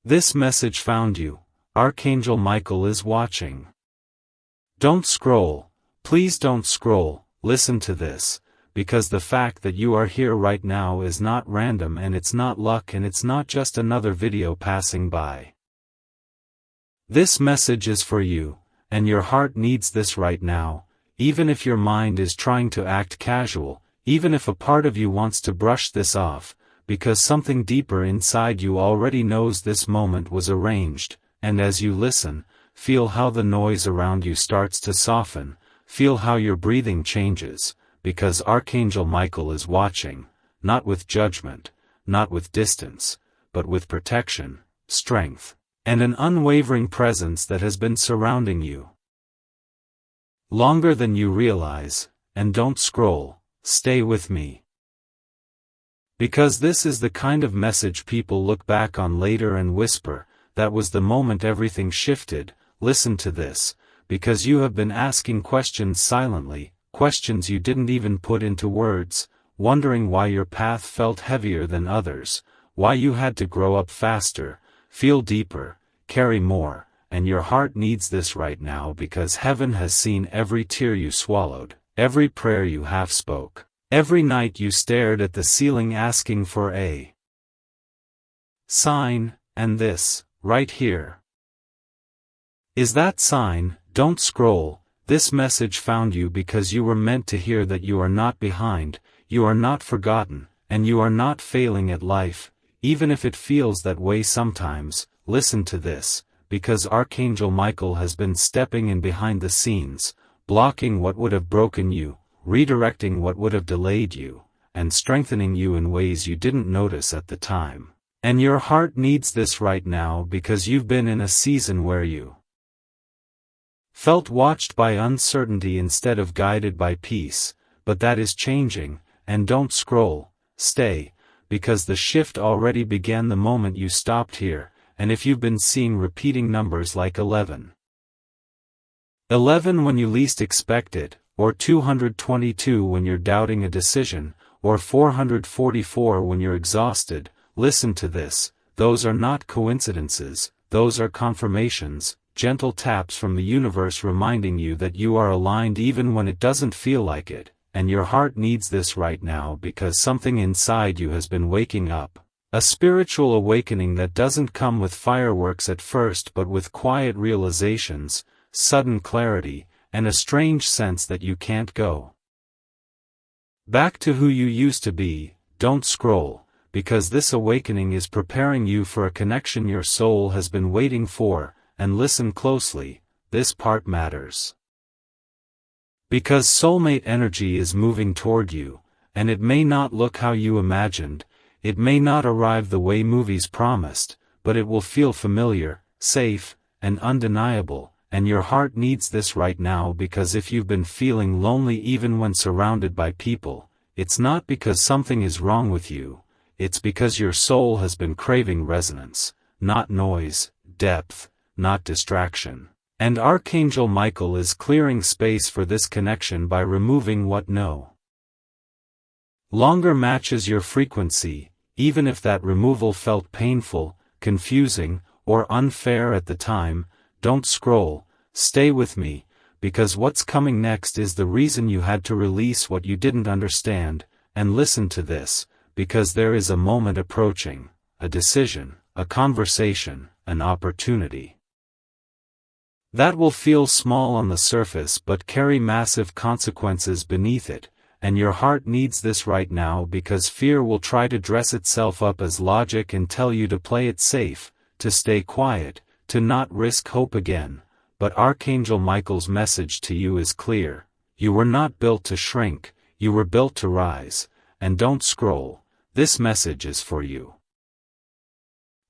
This message found you. Archangel Michael is watching. Don't scroll. Please don't scroll. Listen to this, because the fact that you are here right now is not random, and it's not luck, and it's not just another video passing by. This message is for you, and your heart needs this right now, even if your mind is trying to act casual, even if a part of you wants to brush this off, because something deeper inside you already knows this moment was arranged. And as you listen, feel how the noise around you starts to soften, feel how your breathing changes, because Archangel Michael is watching, not with judgment, not with distance, but with protection, strength, and an unwavering presence that has been surrounding you longer than you realize. And don't scroll, stay with me. Because this is the kind of message people look back on later and whisper, that was the moment everything shifted. Listen to this, because you have been asking questions silently, questions you didn't even put into words, wondering why your path felt heavier than others, why you had to grow up faster, feel deeper, carry more, and your heart needs this right now because heaven has seen every tear you swallowed, every prayer you half spoke, every night you stared at the ceiling asking for a sign, and this, right here, is that sign. Don't scroll. This message found you because you were meant to hear that you are not behind, you are not forgotten, and you are not failing at life, even if it feels that way sometimes. Listen to this, because Archangel Michael has been stepping in behind the scenes, blocking what would have broken you, redirecting what would have delayed you, and strengthening you in ways you didn't notice at the time. And your heart needs this right now because you've been in a season where you felt watched by uncertainty instead of guided by peace, but that is changing. And don't scroll, stay, because the shift already began the moment you stopped here. And if you've been seeing repeating numbers like 11 when you least expect it, or 222 when you're doubting a decision, or 444 when you're exhausted, listen to this, those are not coincidences, those are confirmations, gentle taps from the universe reminding you that you are aligned even when it doesn't feel like it, and your heart needs this right now because something inside you has been waking up. A spiritual awakening that doesn't come with fireworks at first but with quiet realizations, sudden clarity, and a strange sense that you can't go back to who you used to be. Don't scroll, because this awakening is preparing you for a connection your soul has been waiting for. And listen closely, this part matters. Because soulmate energy is moving toward you, and it may not look how you imagined, it may not arrive the way movies promised, but it will feel familiar, safe, and undeniable. And your heart needs this right now because if you've been feeling lonely even when surrounded by people, it's not because something is wrong with you, it's because your soul has been craving resonance, not noise, depth, not distraction. And Archangel Michael is clearing space for this connection by removing what no longer matches your frequency, even if that removal felt painful, confusing, or unfair at the time. Don't scroll, stay with me, because what's coming next is the reason you had to release what you didn't understand. And listen to this, because there is a moment approaching, a decision, a conversation, an opportunity that will feel small on the surface but carry massive consequences beneath it, and your heart needs this right now because fear will try to dress itself up as logic and tell you to play it safe, to stay quiet, to not risk hope again. But Archangel Michael's message to you is clear: you were not built to shrink, you were built to rise. And don't scroll, this message is for you.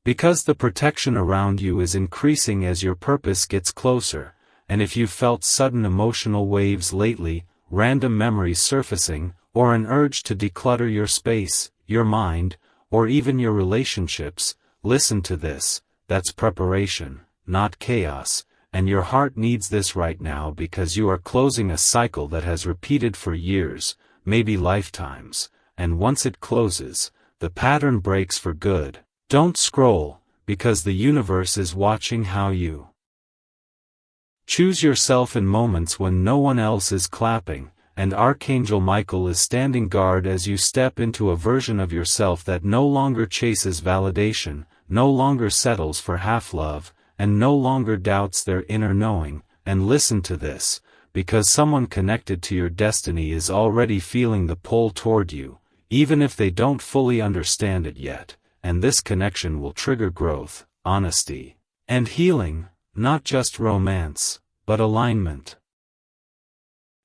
Because the protection around you is increasing as your purpose gets closer, and if you've felt sudden emotional waves lately, random memories surfacing, or an urge to declutter your space, your mind, or even your relationships, listen to this, that's preparation, not chaos, and your heart needs this right now because you are closing a cycle that has repeated for years, maybe lifetimes, and once it closes, the pattern breaks for good. Don't scroll, because the universe is watching how you choose yourself in moments when no one else is clapping, and Archangel Michael is standing guard as you step into a version of yourself that no longer chases validation, no longer settles for half-love, and no longer doubts their inner knowing. And listen to this, because someone connected to your destiny is already feeling the pull toward you, even if they don't fully understand it yet, and this connection will trigger growth, honesty, and healing, not just romance, but alignment.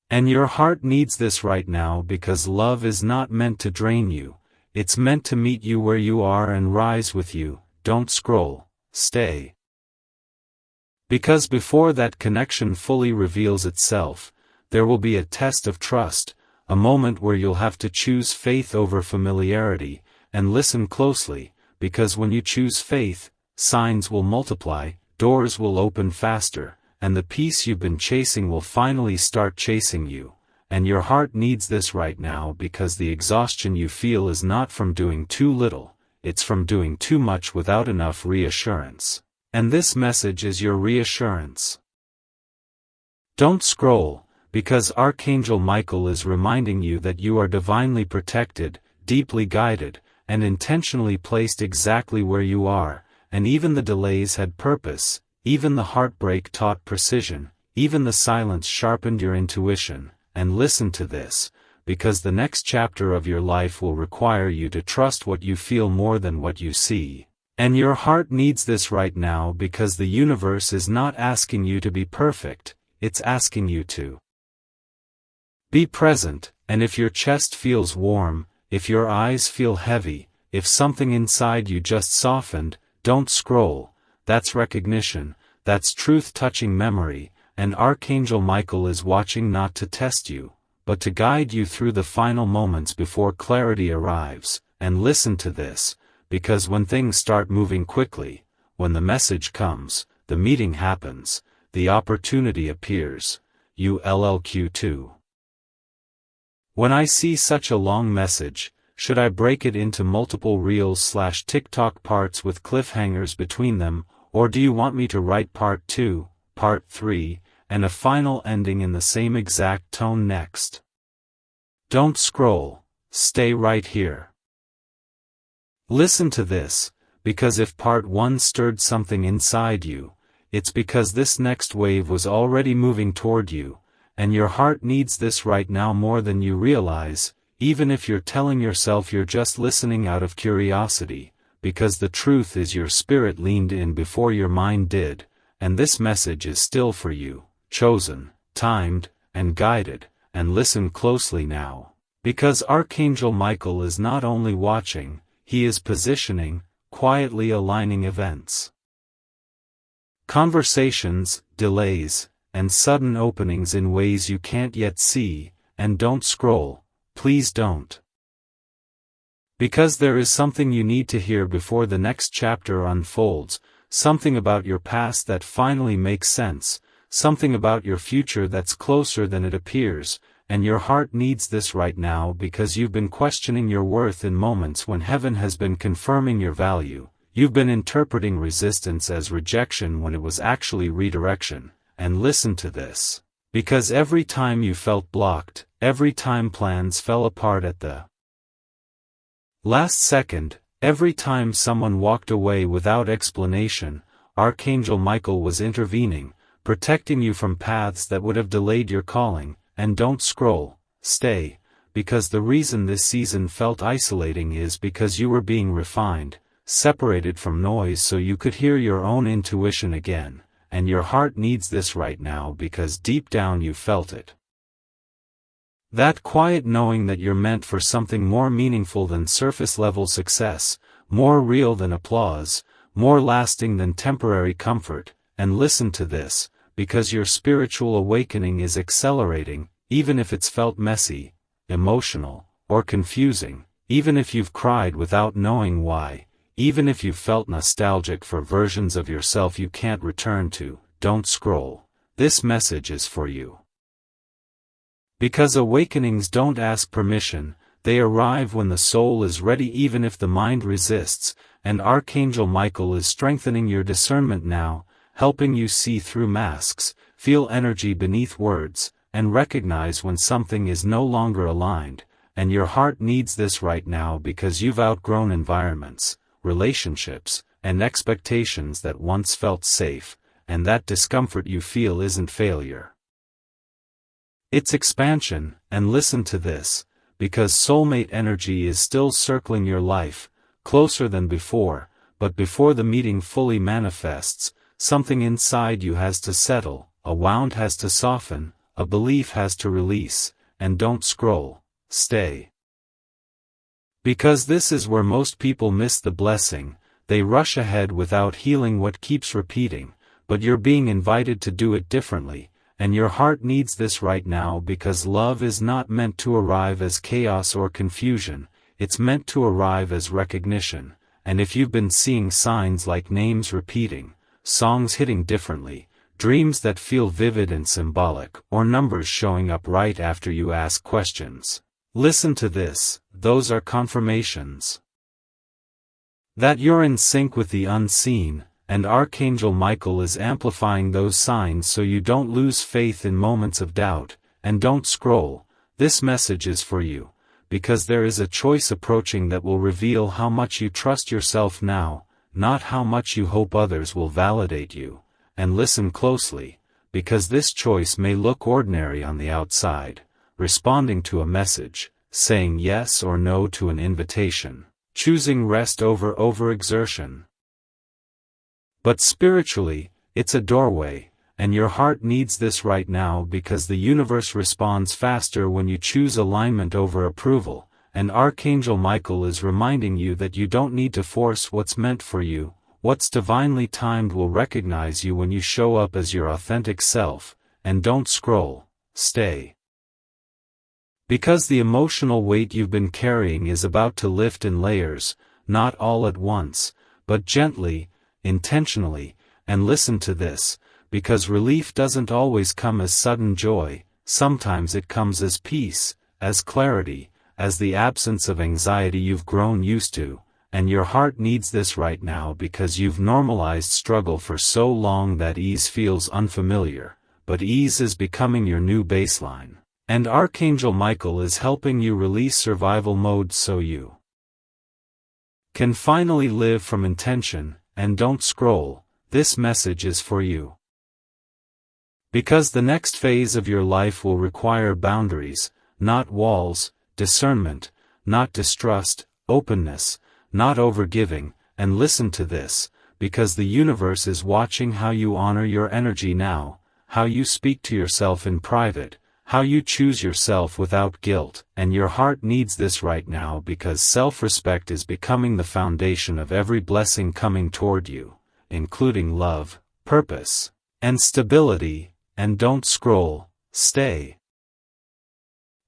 And your heart needs this right now because love is not meant to drain you, it's meant to meet you where you are and rise with you. Don't scroll, stay. Because before that connection fully reveals itself, there will be a test of trust, a moment where you'll have to choose faith over familiarity, and listen closely, because when you choose faith, signs will multiply, doors will open faster, and the peace you've been chasing will finally start chasing you. And your heart needs this right now because the exhaustion you feel is not from doing too little, it's from doing too much without enough reassurance. And this message is your reassurance. Don't scroll, because Archangel Michael is reminding you that you are divinely protected, deeply guided, and intentionally placed exactly where you are, and even the delays had purpose, even the heartbreak taught precision, even the silence sharpened your intuition. And listen to this, because the next chapter of your life will require you to trust what you feel more than what you see. And your heart needs this right now because the universe is not asking you to be perfect, it's asking you to be present. And if your chest feels warm, if your eyes feel heavy, if something inside you just softened, don't scroll. That's recognition, that's truth touching memory, and Archangel Michael is watching not to test you, but to guide you through the final moments before clarity arrives. And listen to this, because when things start moving quickly, when the message comes, the meeting happens, the opportunity appears. ULLQ2. When I see such a long message, should I break it into multiple Reels/TikTok parts with cliffhangers between them, or do you want me to write part 2, part 3, and a final ending in the same exact tone next? Don't scroll, stay right here. Listen to this, because if part 1 stirred something inside you, it's because this next wave was already moving toward you, and your heart needs this right now more than you realize, even if you're telling yourself you're just listening out of curiosity, because the truth is your spirit leaned in before your mind did, and this message is still for you, chosen, timed, and guided. And listen closely now, because Archangel Michael is not only watching, he is positioning, quietly aligning events, conversations, delays, and sudden openings in ways you can't yet see. And don't scroll, please don't. Because there is something you need to hear before the next chapter unfolds, something about your past that finally makes sense, something about your future that's closer than it appears. And your heart needs this right now because you've been questioning your worth in moments when heaven has been confirming your value. You've been interpreting resistance as rejection when it was actually redirection. And listen to this, because every time you felt blocked, every time plans fell apart at the last second, every time someone walked away without explanation, Archangel Michael was intervening, protecting you from paths that would have delayed your calling. And don't scroll, stay, because the reason this season felt isolating is because you were being refined, separated from noise so you could hear your own intuition again, and your heart needs this right now because deep down you felt it. That quiet knowing that you're meant for something more meaningful than surface-level success, more real than applause, more lasting than temporary comfort. And listen to this, because your spiritual awakening is accelerating, even if it's felt messy, emotional, or confusing, even if you've cried without knowing why, even if you've felt nostalgic for versions of yourself you can't return to. Don't scroll, this message is for you. Because awakenings don't ask permission, they arrive when the soul is ready even if the mind resists, and Archangel Michael is strengthening your discernment now, helping you see through masks, feel energy beneath words, and recognize when something is no longer aligned, and your heart needs this right now because you've outgrown environments, relationships, and expectations that once felt safe, and that discomfort you feel isn't failure. It's expansion, and listen to this, because soulmate energy is still circling your life, closer than before, but before the meeting fully manifests, something inside you has to settle, a wound has to soften, a belief has to release, and don't scroll, stay. Because this is where most people miss the blessing, they rush ahead without healing what keeps repeating, but you're being invited to do it differently, and your heart needs this right now because love is not meant to arrive as chaos or confusion, it's meant to arrive as recognition, and if you've been seeing signs like names repeating, songs hitting differently, dreams that feel vivid and symbolic, or numbers showing up right after you ask questions, listen to this, those are confirmations that you're in sync with the unseen, and Archangel Michael is amplifying those signs so you don't lose faith in moments of doubt, and don't scroll. This message is for you, because there is a choice approaching that will reveal how much you trust yourself now, not how much you hope others will validate you, and listen closely, because this choice may look ordinary on the outside, responding to a message, saying yes or no to an invitation, choosing rest over overexertion. But spiritually, it's a doorway, and your heart needs this right now because the universe responds faster when you choose alignment over approval, and Archangel Michael is reminding you that you don't need to force what's meant for you, what's divinely timed will recognize you when you show up as your authentic self, and don't scroll, stay. Because the emotional weight you've been carrying is about to lift in layers, not all at once, but gently, intentionally, and listen to this, because relief doesn't always come as sudden joy, sometimes it comes as peace, as clarity, as the absence of anxiety you've grown used to, and your heart needs this right now because you've normalized struggle for so long that ease feels unfamiliar, but ease is becoming your new baseline, and Archangel Michael is helping you release survival mode so you can finally live from intention. And don't scroll, this message is for you. Because the next phase of your life will require boundaries, not walls, discernment, not distrust, openness, not overgiving, and listen to this, because the universe is watching how you honor your energy now, how you speak to yourself in private, how you choose yourself without guilt, and your heart needs this right now because self-respect is becoming the foundation of every blessing coming toward you, including love, purpose, and stability, and don't scroll, stay.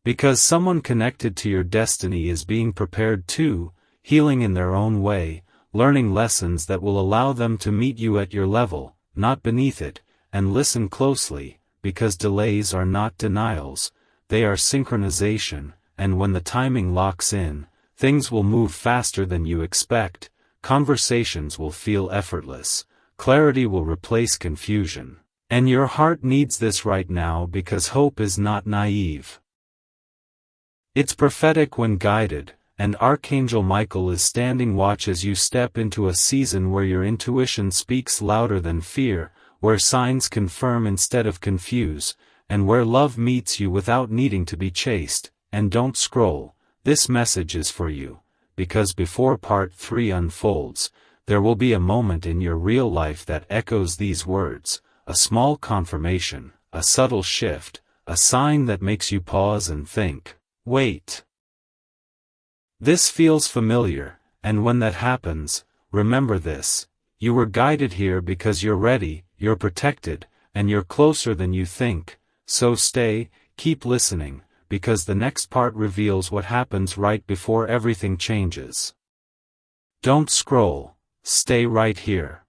Because someone connected to your destiny is being prepared too, healing in their own way, learning lessons that will allow them to meet you at your level, not beneath it, and listen closely. Because delays are not denials, they are synchronization, and when the timing locks in, things will move faster than you expect, conversations will feel effortless, clarity will replace confusion, and your heart needs this right now because hope is not naive. It's prophetic when guided, and Archangel Michael is standing watch as you step into a season where your intuition speaks louder than fear, where signs confirm instead of confuse, and where love meets you without needing to be chased, and don't scroll, this message is for you, because before part 3 unfolds, there will be a moment in your real life that echoes these words, a small confirmation, a subtle shift, a sign that makes you pause and think, wait. This feels familiar, and when that happens, remember this, you were guided here because you're ready, you're protected, and you're closer than you think, so stay, keep listening, because the next part reveals what happens right before everything changes. Don't scroll, stay right here.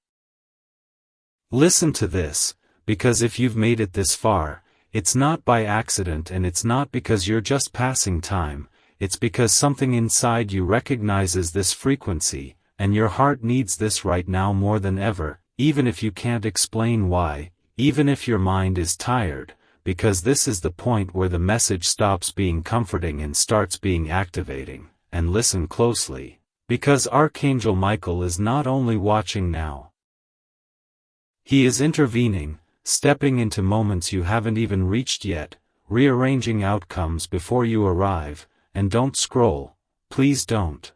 Listen to this, because if you've made it this far, it's not by accident and it's not because you're just passing time, it's because something inside you recognizes this frequency, and your heart needs this right now more than ever, even if you can't explain why, even if your mind is tired, because this is the point where the message stops being comforting and starts being activating. And listen closely, because Archangel Michael is not only watching now. He is intervening, stepping into moments you haven't even reached yet, rearranging outcomes before you arrive. And don't scroll, please don't.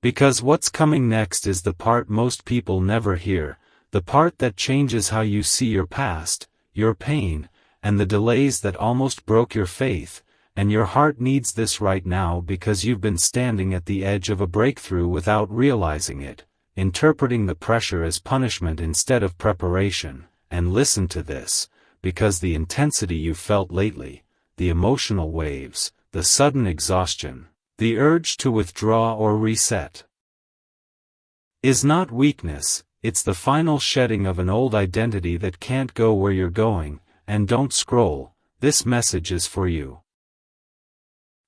Because what's coming next is the part most people never hear, the part that changes how you see your past, your pain, and the delays that almost broke your faith. And your heart needs this right now because you've been standing at the edge of a breakthrough without realizing it, interpreting the pressure as punishment instead of preparation. And listen to this, because the intensity you felt lately, the emotional waves, the sudden exhaustion, the urge to withdraw or reset, is not weakness, it's the final shedding of an old identity that can't go where you're going. And don't scroll, this message is for you.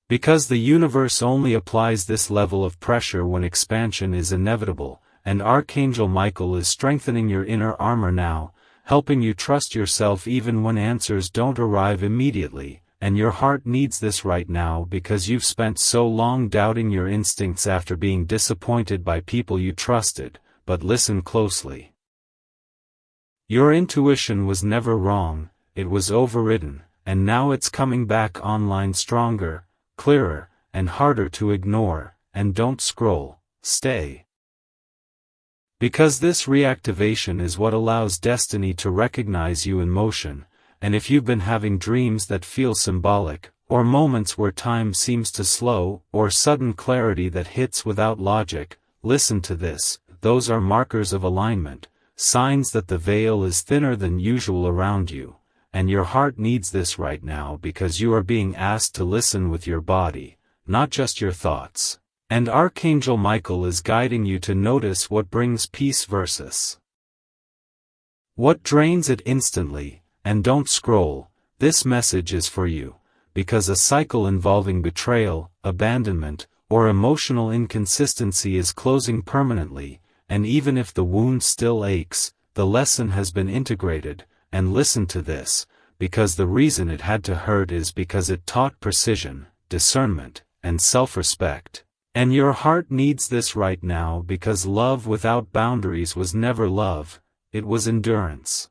Because the universe only applies this level of pressure when expansion is inevitable, and Archangel Michael is strengthening your inner armor now, helping you trust yourself even when answers don't arrive immediately. And your heart needs this right now because you've spent so long doubting your instincts after being disappointed by people you trusted. But listen closely. Your intuition was never wrong, it was overridden, and now it's coming back online stronger, clearer, and harder to ignore. And don't scroll, stay. Because this reactivation is what allows destiny to recognize you in motion. And if you've been having dreams that feel symbolic, or moments where time seems to slow, or sudden clarity that hits without logic, listen to this, those are markers of alignment, signs that the veil is thinner than usual around you. And your heart needs this right now because you are being asked to listen with your body, not just your thoughts. And Archangel Michael is guiding you to notice what brings peace versus what drains it instantly. And don't scroll, this message is for you, because a cycle involving betrayal, abandonment, or emotional inconsistency is closing permanently, and even if the wound still aches, the lesson has been integrated. And listen to this, because the reason it had to hurt is because it taught precision, discernment, and self-respect. And your heart needs this right now because love without boundaries was never love, it was endurance.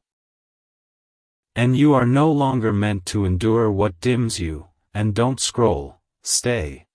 And you are no longer meant to endure what dims you. And don't scroll, stay.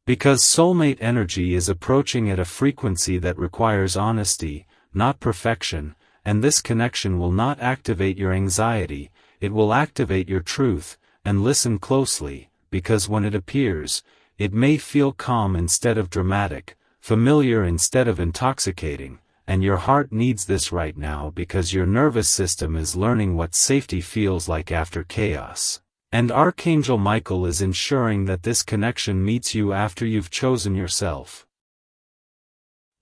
Because soulmate energy is approaching at a frequency that requires honesty, not perfection. And this connection will not activate your anxiety, it will activate your truth. And listen closely, because when it appears, it may feel calm instead of dramatic, familiar instead of intoxicating. And your heart needs this right now because your nervous system is learning what safety feels like after chaos. And Archangel Michael is ensuring that this connection meets you after you've chosen yourself,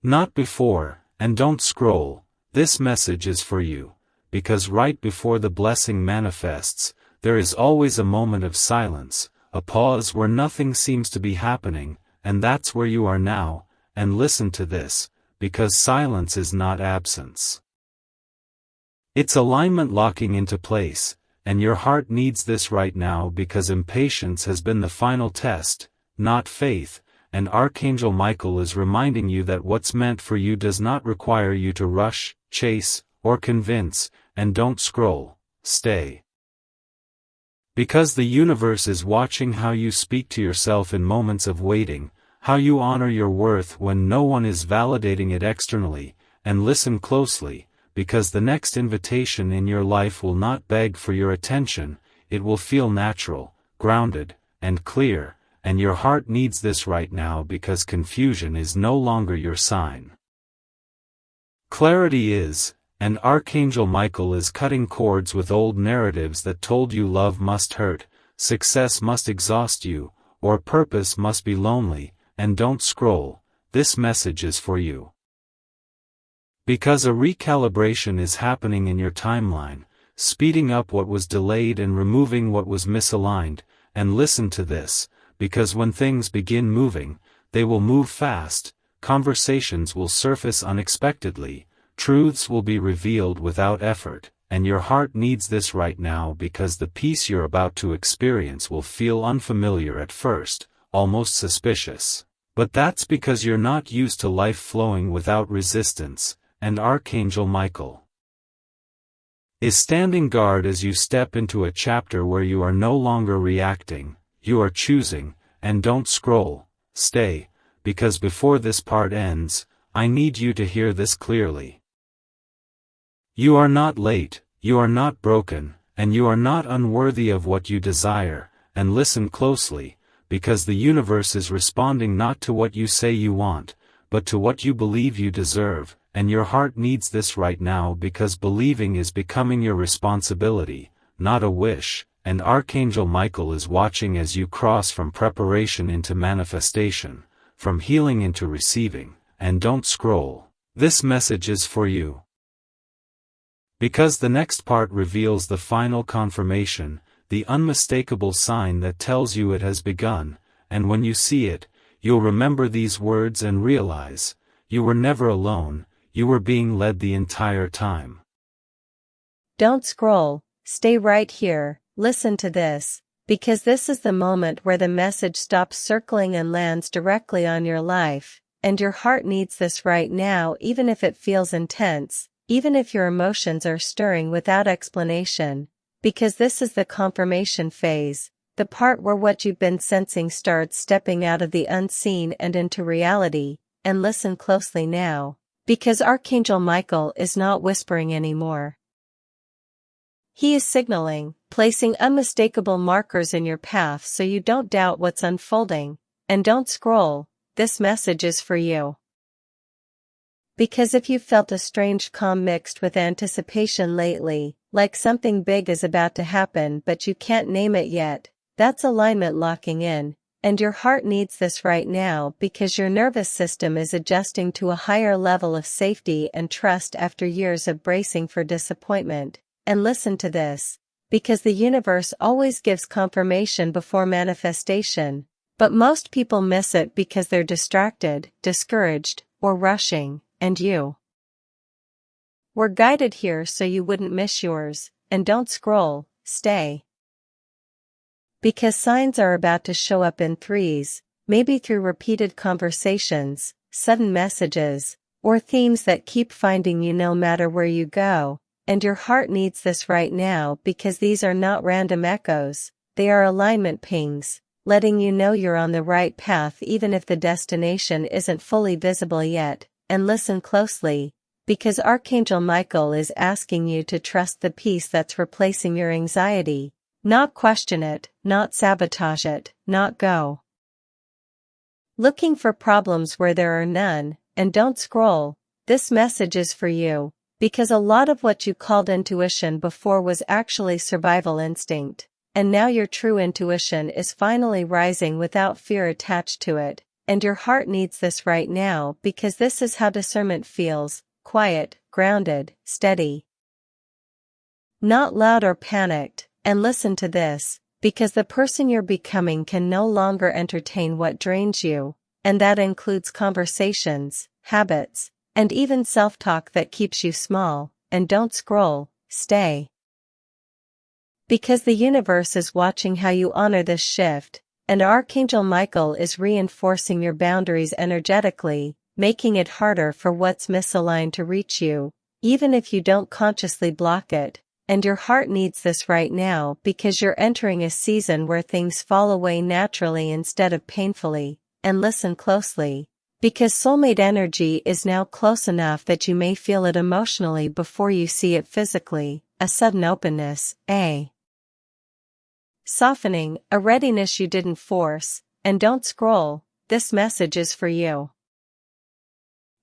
not before. And don't scroll, this message is for you, because right before the blessing manifests, there is always a moment of silence, a pause where nothing seems to be happening, and that's where you are now. And listen to this, because silence is not absence. It's alignment locking into place, and your heart needs this right now because impatience has been the final test, not faith. And Archangel Michael is reminding you that what's meant for you does not require you to rush, chase, or convince. And don't scroll, stay. Because the universe is watching how you speak to yourself in moments of waiting, how you honor your worth when no one is validating it externally. And listen closely, because the next invitation in your life will not beg for your attention, it will feel natural, grounded, and clear. And your heart needs this right now because confusion is no longer your sign. Clarity is, and Archangel Michael is cutting cords with old narratives that told you love must hurt, success must exhaust you, or purpose must be lonely. And don't scroll, this message is for you. Because a recalibration is happening in your timeline, speeding up what was delayed and removing what was misaligned. And listen to this, because when things begin moving, they will move fast, conversations will surface unexpectedly, truths will be revealed without effort, and your heart needs this right now because the peace you're about to experience will feel unfamiliar at first, almost suspicious. But that's because you're not used to life flowing without resistance, and Archangel Michael is standing guard as you step into a chapter where you are no longer reacting, you are choosing, and don't scroll, stay, because before this part ends, I need you to hear this clearly. You are not late, you are not broken, and you are not unworthy of what you desire, and listen closely, because the universe is responding not to what you say you want, but to what you believe you deserve, and your heart needs this right now because believing is becoming your responsibility, not a wish, and Archangel Michael is watching as you cross from preparation into manifestation, from healing into receiving, and don't scroll. This message is for you. Because the next part reveals the final confirmation, the unmistakable sign that tells you it has begun, and when you see it, you'll remember these words and realize, you were never alone, you were being led the entire time. Don't scroll, stay right here, listen to this, because this is the moment where the message stops circling and lands directly on your life, and your heart needs this right now even if it feels intense, even if your emotions are stirring without explanation. Because this is the confirmation phase, the part where what you've been sensing starts stepping out of the unseen and into reality, and listen closely now, because Archangel Michael is not whispering anymore. He is signaling, placing unmistakable markers in your path so you don't doubt what's unfolding, and don't scroll, this message is for you. Because if you've felt a strange calm mixed with anticipation lately, like something big is about to happen but you can't name it yet, that's alignment locking in, and your heart needs this right now because your nervous system is adjusting to a higher level of safety and trust after years of bracing for disappointment. And listen to this, because the universe always gives confirmation before manifestation, but most people miss it because they're distracted, discouraged, or rushing. And you were guided here so you wouldn't miss yours, and don't scroll, stay. Because signs are about to show up in threes, maybe through repeated conversations, sudden messages, or themes that keep finding you no matter where you go, and your heart needs this right now because these are not random echoes, they are alignment pings, letting you know you're on the right path even if the destination isn't fully visible yet. And listen closely, because Archangel Michael is asking you to trust the peace that's replacing your anxiety, not question it, not sabotage it, not go looking for problems where there are none, and don't scroll, this message is for you, because a lot of what you called intuition before was actually survival instinct, and now your true intuition is finally rising without fear attached to it. And your heart needs this right now because this is how discernment feels, quiet, grounded, steady. Not loud or panicked, and listen to this, because the person you're becoming can no longer entertain what drains you, and that includes conversations, habits, and even self-talk that keeps you small, and don't scroll, stay. Because the universe is watching how you honor this shift, and Archangel Michael is reinforcing your boundaries energetically, making it harder for what's misaligned to reach you, even if you don't consciously block it, and your heart needs this right now because you're entering a season where things fall away naturally instead of painfully, and listen closely, because soulmate energy is now close enough that you may feel it emotionally before you see it physically, a sudden openness, softening, a readiness you didn't force, and don't scroll, this message is for you.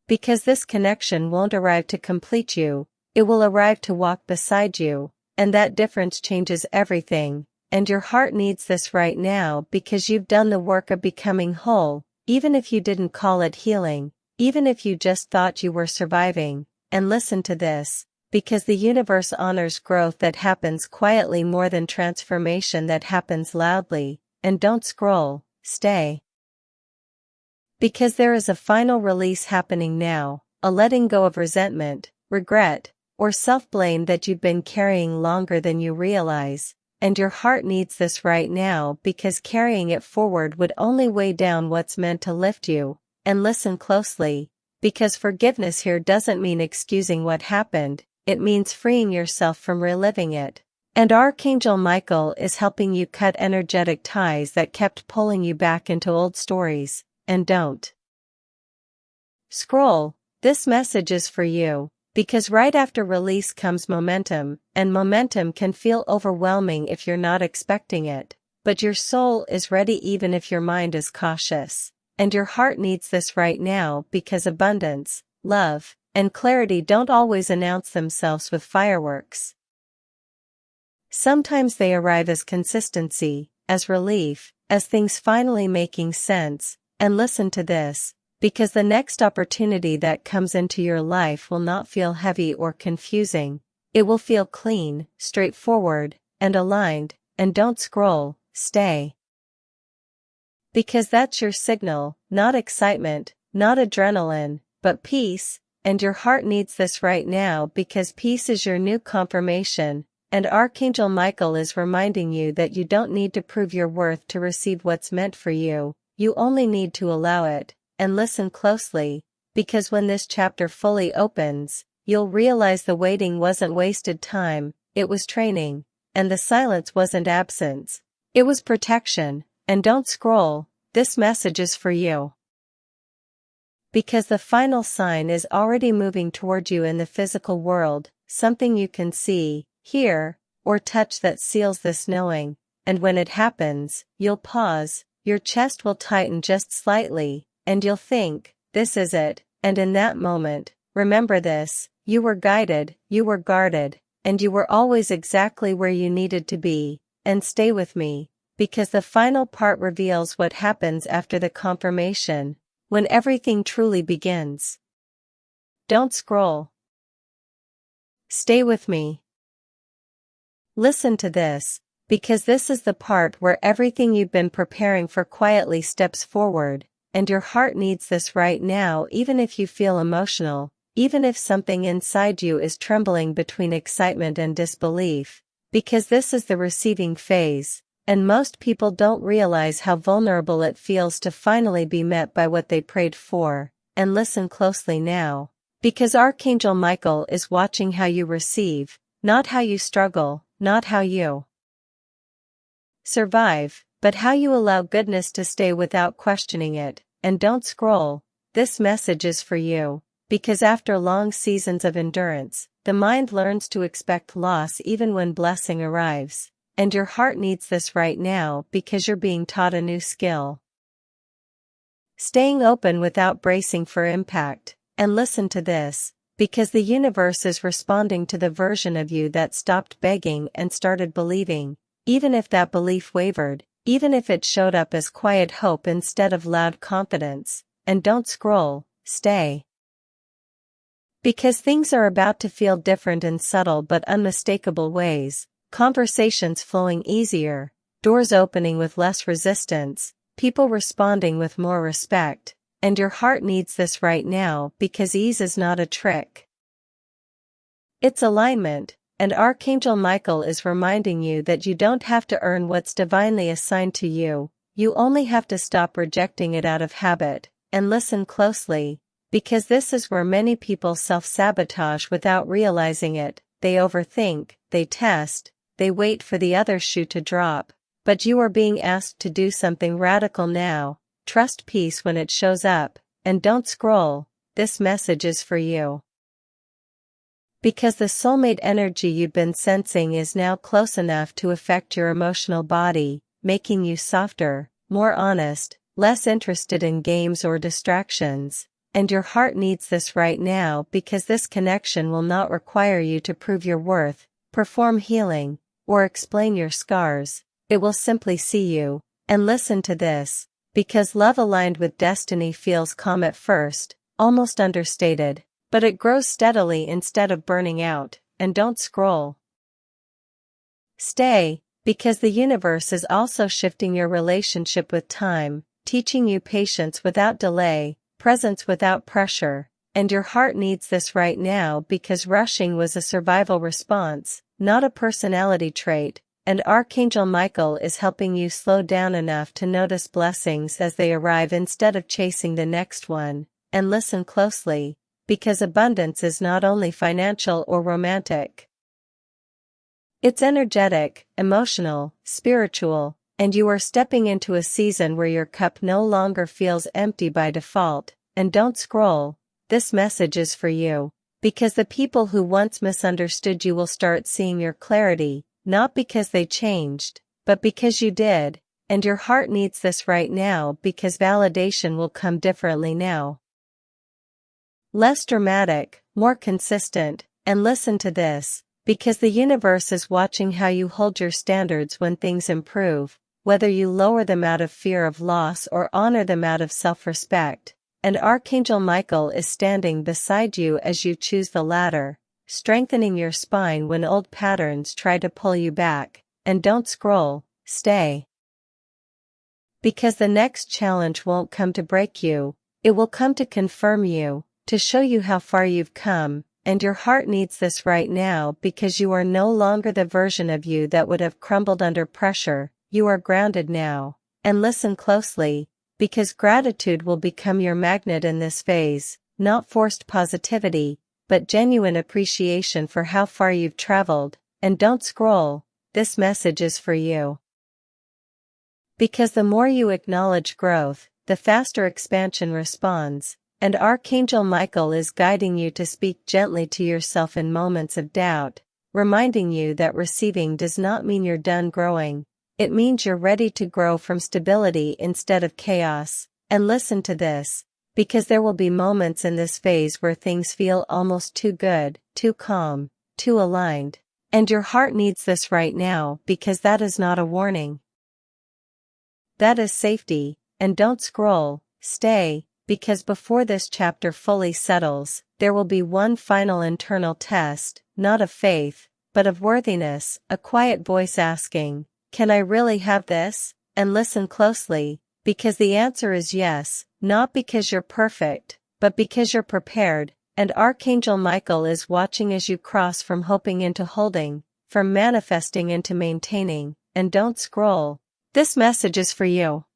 Because this connection won't arrive to complete you, it will arrive to walk beside you, and that difference changes everything, and your heart needs this right now because you've done the work of becoming whole, even if you didn't call it healing, even if you just thought you were surviving, and listen to this. Because the universe honors growth that happens quietly more than transformation that happens loudly, and don't scroll, stay. Because there is a final release happening now, a letting go of resentment, regret, or self-blame that you've been carrying longer than you realize, and your heart needs this right now because carrying it forward would only weigh down what's meant to lift you. And listen closely, because forgiveness here doesn't mean excusing what happened, it means freeing yourself from reliving it. And Archangel Michael is helping you cut energetic ties that kept pulling you back into old stories. And don't scroll. This message is for you, because right after release comes momentum, and momentum can feel overwhelming if you're not expecting it, but your soul is ready even if your mind is cautious. And your heart needs this right now because abundance, love, and clarity don't always announce themselves with fireworks. Sometimes they arrive as consistency, as relief, as things finally making sense. And listen to this, because the next opportunity that comes into your life will not feel heavy or confusing. It will feel clean, straightforward, and aligned. And don't scroll, stay. Because that's your signal, not excitement, not adrenaline, but peace, and your heart needs this right now because peace is your new confirmation, and Archangel Michael is reminding you that you don't need to prove your worth to receive what's meant for you, you only need to allow it. And listen closely, because when this chapter fully opens, you'll realize the waiting wasn't wasted time, it was training, and the silence wasn't absence, it was protection. And don't scroll, this message is for you. Because the final sign is already moving toward you in the physical world, something you can see, hear, or touch that seals this knowing, and when it happens, you'll pause, your chest will tighten just slightly, and you'll think, this is it, and in that moment, remember this, you were guided, you were guarded, and you were always exactly where you needed to be. And stay with me, because the final part reveals what happens after the confirmation, when everything truly begins. Don't scroll. Stay with me. Listen to this, because this is the part where everything you've been preparing for quietly steps forward, and your heart needs this right now even if you feel emotional, even if something inside you is trembling between excitement and disbelief, because this is the receiving phase, and most people don't realize how vulnerable it feels to finally be met by what they prayed for. And listen closely now, because Archangel Michael is watching how you receive, not how you struggle, not how you survive, but how you allow goodness to stay without questioning it. And don't scroll, this message is for you, because after long seasons of endurance, the mind learns to expect loss even when blessing arrives, and your heart needs this right now because you're being taught a new skill. Staying open without bracing for impact. And listen to this, because the universe is responding to the version of you that stopped begging and started believing, even if that belief wavered, even if it showed up as quiet hope instead of loud confidence. And don't scroll, stay. Because things are about to feel different in subtle but unmistakable ways, conversations flowing easier, doors opening with less resistance, people responding with more respect. And your heart needs this right now because ease is not a trick. It's alignment, and Archangel Michael is reminding you that you don't have to earn what's divinely assigned to you, you only have to stop rejecting it out of habit. And listen closely, because this is where many people self-sabotage without realizing it. They overthink, they test, they wait for the other shoe to drop, but you are being asked to do something radical now. Trust peace when it shows up, and don't scroll, this message is for you. Because the soulmate energy you've been sensing is now close enough to affect your emotional body, making you softer, more honest, less interested in games or distractions, and your heart needs this right now because this connection will not require you to prove your worth, perform healing, or explain your scars, it will simply see you. And listen to this, because love aligned with destiny feels calm at first, almost understated, but it grows steadily instead of burning out. And don't scroll. Stay, because the universe is also shifting your relationship with time, teaching you patience without delay, presence without pressure, and your heart needs this right now because rushing was a survival response, not a personality trait, and Archangel Michael is helping you slow down enough to notice blessings as they arrive instead of chasing the next one, and listen closely, because abundance is not only financial or romantic. It's energetic, emotional, spiritual, and you are stepping into a season where your cup no longer feels empty by default. And don't scroll, this message is for you, because the people who once misunderstood you will start seeing your clarity, not because they changed, but because you did, and your heart needs this right now because validation will come differently now. Less dramatic, more consistent, and listen to this, because the universe is watching how you hold your standards when things improve, whether you lower them out of fear of loss or honor them out of self-respect, and Archangel Michael is standing beside you as you choose the latter, strengthening your spine when old patterns try to pull you back, and don't scroll, stay. Because the next challenge won't come to break you, it will come to confirm you, to show you how far you've come, and your heart needs this right now because you are no longer the version of you that would have crumbled under pressure, you are grounded now, and listen closely, because gratitude will become your magnet in this phase, not forced positivity, but genuine appreciation for how far you've traveled, and don't scroll, this message is for you. Because the more you acknowledge growth, the faster expansion responds, and Archangel Michael is guiding you to speak gently to yourself in moments of doubt, reminding you that receiving does not mean you're done growing, it means you're ready to grow from stability instead of chaos, and listen to this, because there will be moments in this phase where things feel almost too good, too calm, too aligned, and your heart needs this right now because that is not a warning. That is safety, and don't scroll, stay. Because before this chapter fully settles, there will be one final internal test, not of faith, but of worthiness, a quiet voice asking, "Can I really have this?" And listen closely, because the answer is yes, not because you're perfect, but because you're prepared, and Archangel Michael is watching as you cross from hoping into holding, from manifesting into maintaining, and don't scroll. This message is for you.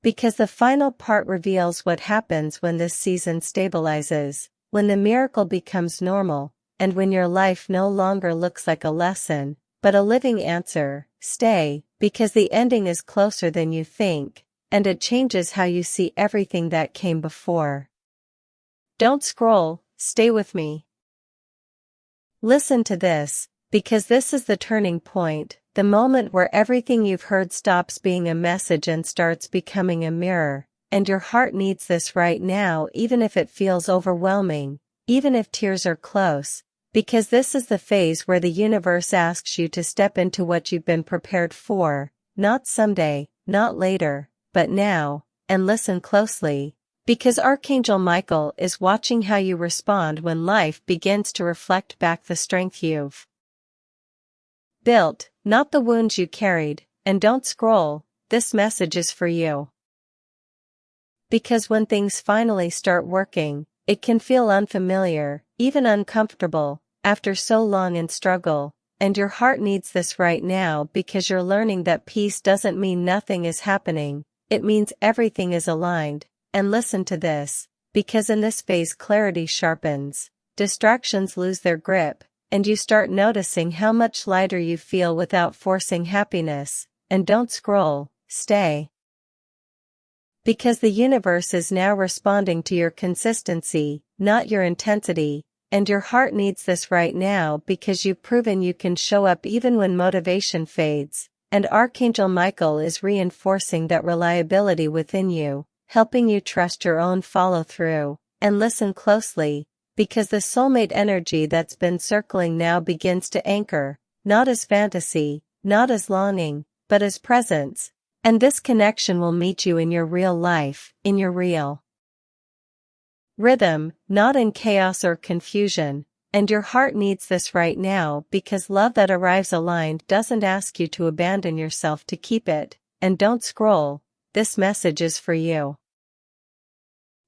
Because the final part reveals what happens when this season stabilizes, when the miracle becomes normal, and when your life no longer looks like a lesson, but a living answer. Stay, because the ending is closer than you think, and it changes how you see everything that came before. Don't scroll, stay with me. Listen to this, because this is the turning point. The moment where everything you've heard stops being a message and starts becoming a mirror, and your heart needs this right now even if it feels overwhelming, even if tears are close, because this is the phase where the universe asks you to step into what you've been prepared for, not someday, not later, but now, and listen closely, because Archangel Michael is watching how you respond when life begins to reflect back the strength you've built, not the wounds you carried, and don't scroll, this message is for you. Because when things finally start working, it can feel unfamiliar, even uncomfortable, after so long in struggle, and your heart needs this right now because you're learning that peace doesn't mean nothing is happening, it means everything is aligned, and listen to this, because in this phase clarity sharpens, distractions lose their grip, and you start noticing how much lighter you feel without forcing happiness, and don't scroll, stay. Because the universe is now responding to your consistency, not your intensity, and your heart needs this right now because you've proven you can show up even when motivation fades, and Archangel Michael is reinforcing that reliability within you, helping you trust your own follow-through, and listen closely, because the soulmate energy that's been circling now begins to anchor, not as fantasy, not as longing, but as presence, and this connection will meet you in your real life, in your real rhythm, not in chaos or confusion, and your heart needs this right now because love that arrives aligned doesn't ask you to abandon yourself to keep it, and don't scroll, this message is for you.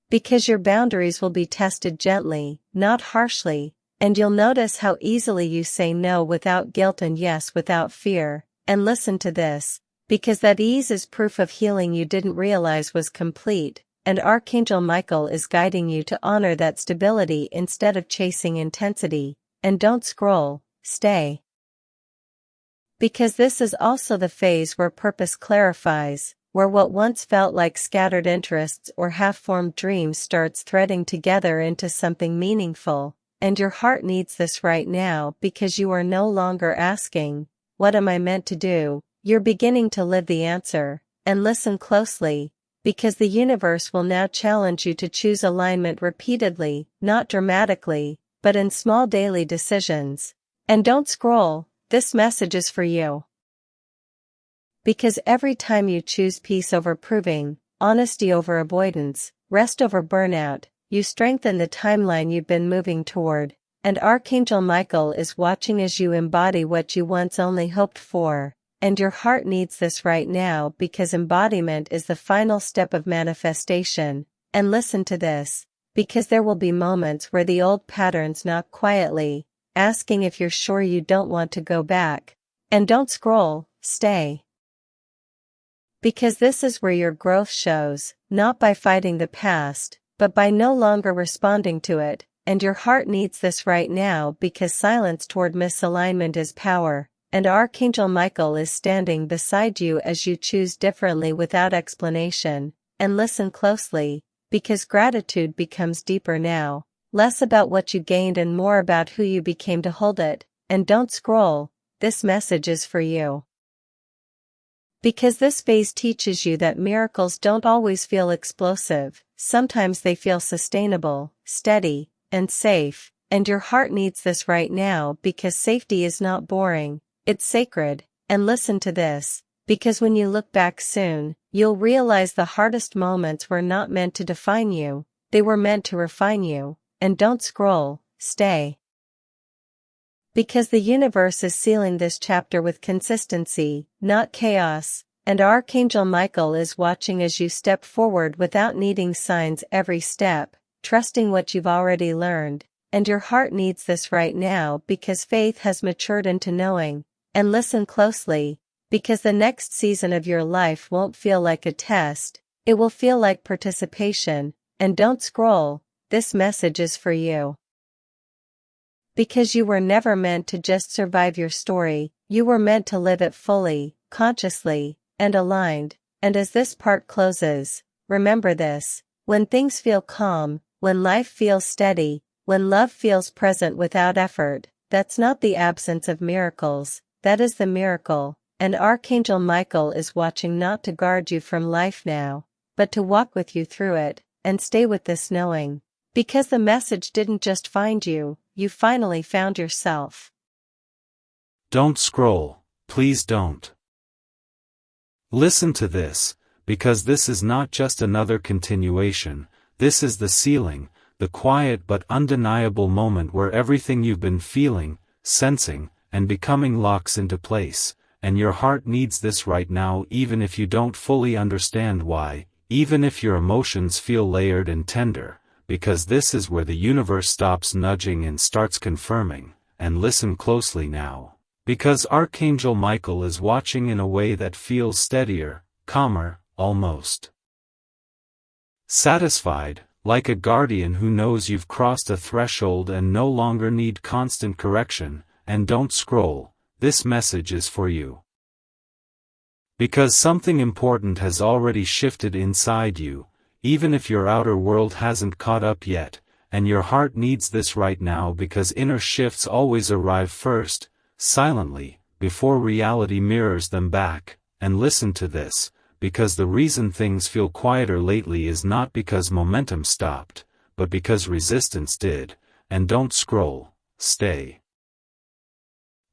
Because your boundaries will be tested gently, not harshly, and you'll notice how easily you say no without guilt and yes without fear. And listen to this, because that ease is proof of healing you didn't realize was complete, and Archangel Michael is guiding you to honor that stability instead of chasing intensity. And don't scroll, stay. Because this is also the phase where purpose clarifies, where what once felt like scattered interests or half-formed dreams starts threading together into something meaningful, and your heart needs this right now because you are no longer asking, "What am I meant to do?" You're beginning to live the answer, and listen closely, because the universe will now challenge you to choose alignment repeatedly, not dramatically, but in small daily decisions. And don't scroll, this message is for you. Because every time you choose peace over proving, honesty over avoidance, rest over burnout, you strengthen the timeline you've been moving toward, and Archangel Michael is watching as you embody what you once only hoped for, and your heart needs this right now because embodiment is the final step of manifestation. And listen to this, because there will be moments where the old patterns knock quietly, asking if you're sure you don't want to go back. And don't scroll, stay. Because this is where your growth shows, not by fighting the past, but by no longer responding to it, and your heart needs this right now because silence toward misalignment is power, and Archangel Michael is standing beside you as you choose differently without explanation. And listen closely, because gratitude becomes deeper now, less about what you gained and more about who you became to hold it. And don't scroll, this message is for you. Because this phase teaches you that miracles don't always feel explosive, sometimes they feel sustainable, steady, and safe, and your heart needs this right now because safety is not boring, it's sacred. And listen to this, because when you look back soon, you'll realize the hardest moments were not meant to define you, they were meant to refine you. And don't scroll, stay. Because the universe is sealing this chapter with consistency, not chaos, and Archangel Michael is watching as you step forward without needing signs every step, trusting what you've already learned, and your heart needs this right now because faith has matured into knowing. And listen closely, because the next season of your life won't feel like a test, it will feel like participation. And don't scroll, this message is for you. Because you were never meant to just survive your story, you were meant to live it fully, consciously, and aligned. And as this part closes, remember this, when things feel calm, when life feels steady, when love feels present without effort, that's not the absence of miracles, that is the miracle. And Archangel Michael is watching not to guard you from life now, but to walk with you through it, and stay with this knowing. Because the message didn't just find you, you finally found yourself. Don't scroll, please don't. Listen to this, because this is not just another continuation, this is the sealing, the quiet but undeniable moment where everything you've been feeling, sensing, and becoming locks into place, and your heart needs this right now even if you don't fully understand why, even if your emotions feel layered and tender. Because this is where the universe stops nudging and starts confirming. And listen closely now. Because Archangel Michael is watching in a way that feels steadier, calmer, almost satisfied, like a guardian who knows you've crossed a threshold and no longer need constant correction. And don't scroll, this message is for you. Because something important has already shifted inside you, even if your outer world hasn't caught up yet, and your heart needs this right now because inner shifts always arrive first, silently, before reality mirrors them back. And listen to this, because the reason things feel quieter lately is not because momentum stopped, but because resistance did. And don't scroll, stay.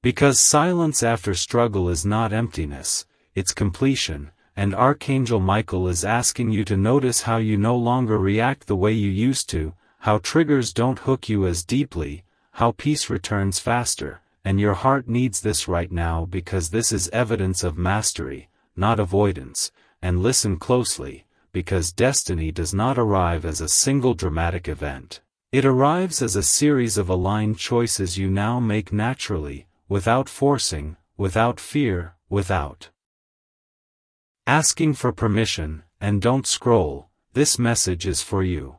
Because silence after struggle is not emptiness, it's completion. And Archangel Michael is asking you to notice how you no longer react the way you used to, how triggers don't hook you as deeply, how peace returns faster, and your heart needs this right now because this is evidence of mastery, not avoidance. and listen closely, because destiny does not arrive as a single dramatic event. It arrives as a series of aligned choices you now make naturally, without forcing, without fear, without asking for permission. And don't scroll, this message is for you.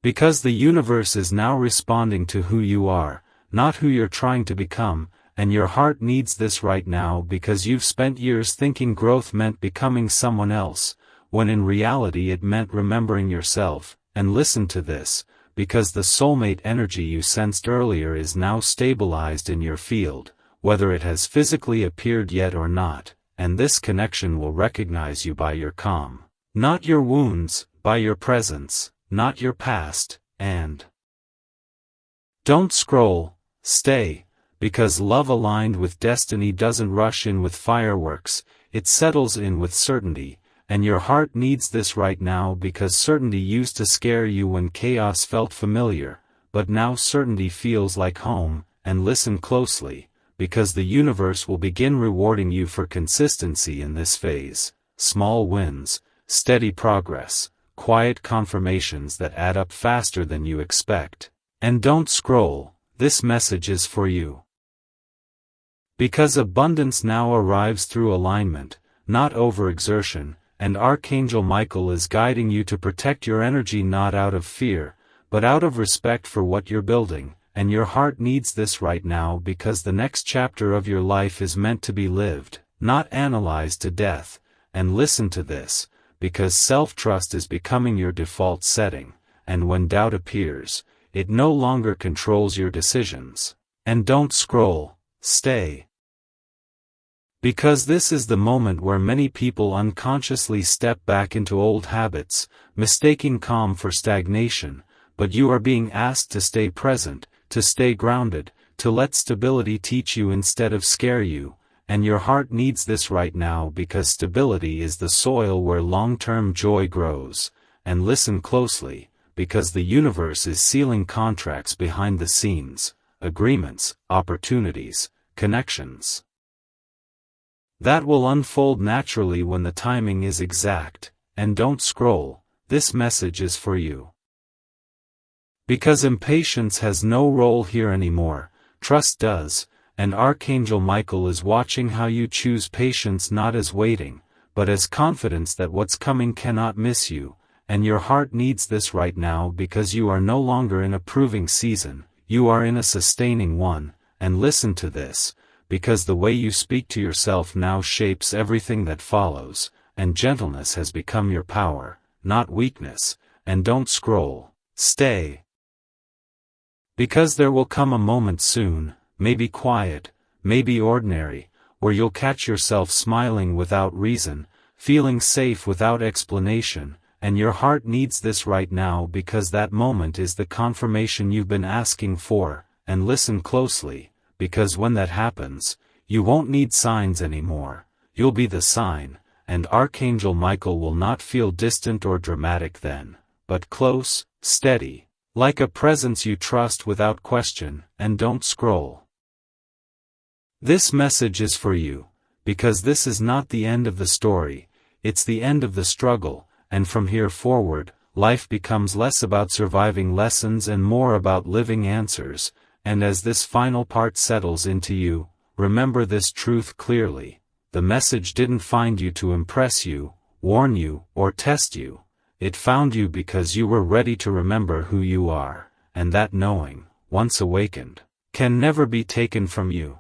Because the universe is now responding to who you are, not who you're trying to become, and your heart needs this right now because you've spent years thinking growth meant becoming someone else, when in reality it meant remembering yourself. And listen to this, because the soulmate energy you sensed earlier is now stabilized in your field, whether it has physically appeared yet or not, and this connection will recognize you by your calm, not your wounds, by your presence, not your past. And don't scroll, stay, because love aligned with destiny doesn't rush in with fireworks, it settles in with certainty. And your heart needs this right now because certainty used to scare you when chaos felt familiar, but now certainty feels like home. And listen closely, because the universe will begin rewarding you for consistency in this phase, small wins, steady progress, quiet confirmations that add up faster than you expect. And don't scroll, this message is for you. Because abundance now arrives through alignment, not overexertion. And Archangel Michael is guiding you to protect your energy not out of fear, but out of respect for what you're building. And your heart needs this right now because the next chapter of your life is meant to be lived, not analyzed to death. And listen to this, because self-trust is becoming your default setting, and when doubt appears, it no longer controls your decisions. And don't scroll, stay. Because this is the moment where many people unconsciously step back into old habits, mistaking calm for stagnation, but you are being asked to stay present, to stay grounded, to let stability teach you instead of scare you, and your heart needs this right now because stability is the soil where long-term joy grows. And listen closely, because the universe is sealing contracts behind the scenes, agreements, opportunities, connections that will unfold naturally when the timing is exact. And don't scroll, this message is for you. Because impatience has no role here anymore, trust does, and Archangel Michael is watching how you choose patience not as waiting, but as confidence that what's coming cannot miss you. And your heart needs this right now because you are no longer in a proving season, you are in a sustaining one. And listen to this, because the way you speak to yourself now shapes everything that follows, and gentleness has become your power, not weakness. And don't scroll, stay. Because there will come a moment soon, maybe quiet, maybe ordinary, where you'll catch yourself smiling without reason, feeling safe without explanation, and your heart needs this right now because that moment is the confirmation you've been asking for. And listen closely, because when that happens, you won't need signs anymore, you'll be the sign. And Archangel Michael will not feel distant or dramatic then, but close, steady, like a presence you trust without question. And don't scroll. This message is for you, because this is not the end of the story, it's the end of the struggle, and from here forward, life becomes less about surviving lessons and more about living answers. And as this final part settles into you, remember this truth clearly: the message didn't find you to impress you, warn you, or test you. It found you because you were ready to remember who you are, and that knowing, once awakened, can never be taken from you.